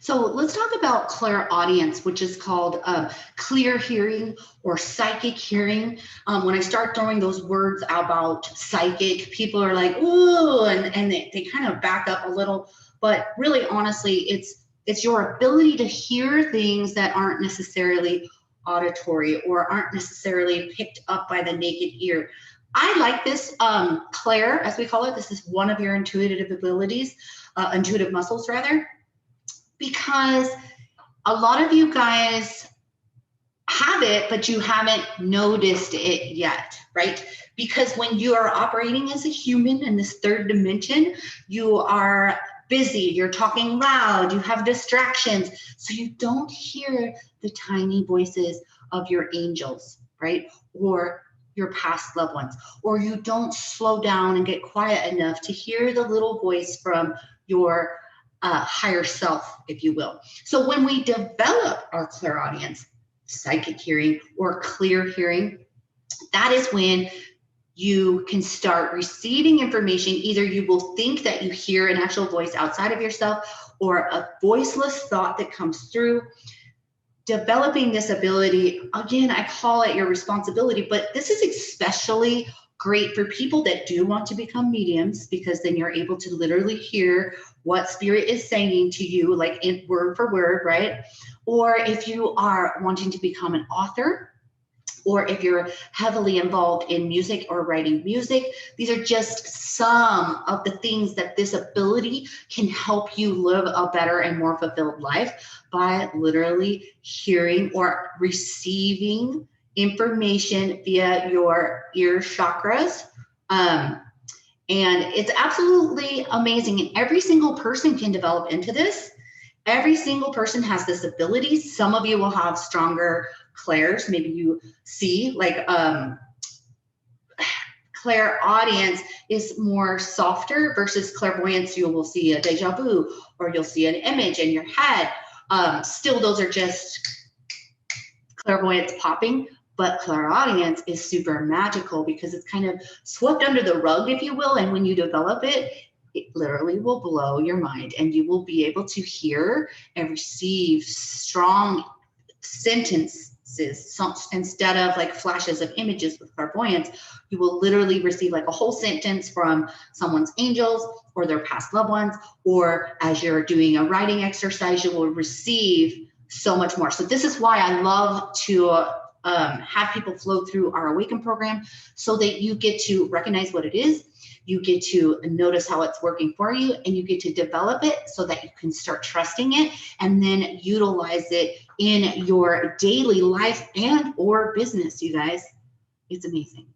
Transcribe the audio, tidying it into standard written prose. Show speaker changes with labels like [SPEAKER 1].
[SPEAKER 1] So let's talk about clairaudience, which is called clear hearing or psychic hearing. When I start throwing those words about psychic, people are like, ooh, and they kind of back up a little. But really, honestly, it's your ability to hear things that aren't necessarily auditory or aren't necessarily picked up by the naked ear. I like this clair, as we call it. This is one of your intuitive abilities, intuitive muscles rather, because a lot of you guys have it, but you haven't noticed it yet, right? Because when you are operating as a human in this third dimension, you are busy, you're talking loud, you have distractions, so you don't hear the tiny voices of your angels, right? Or your past loved ones, or you don't slow down and get quiet enough to hear the little voice from your higher self, if you will. So when we develop our clairaudience, psychic hearing, or clear hearing, that is when you can start receiving information. Either you will think that you hear an actual voice outside of yourself or a voiceless thought that comes through. Developing this ability, again, I call it your responsibility, but this is especially great for people that do want to become mediums, because then you're able to literally hear what spirit is saying to you, like in word for word, right? Or if you are wanting to become an author, or if you're heavily involved in music or writing music, these are just some of the things that this ability can help you live a better and more fulfilled life by literally hearing or receiving information via your ear chakras. And it's absolutely amazing. And every single person can develop into this. Every single person has this ability. Some of you will have stronger clairs. Maybe you see like clairaudience is more softer versus clairvoyance. You will see a deja vu, or you'll see an image in your head. Still, those are just clairvoyance popping, but clairaudience is super magical because it's kind of swept under the rug, if you will. And when you develop it, it literally will blow your mind, and you will be able to hear and receive strong sentences. So instead of like flashes of images with clairvoyance, you will literally receive like a whole sentence from someone's angels or their past loved ones, or as you're doing a writing exercise, you will receive so much more. So this is why I love to have people flow through our Awaken program, so that you get to recognize what it is, you get to notice how it's working for you, and you get to develop it so that you can start trusting it and then utilize it in your daily life and or business, you guys. It's amazing.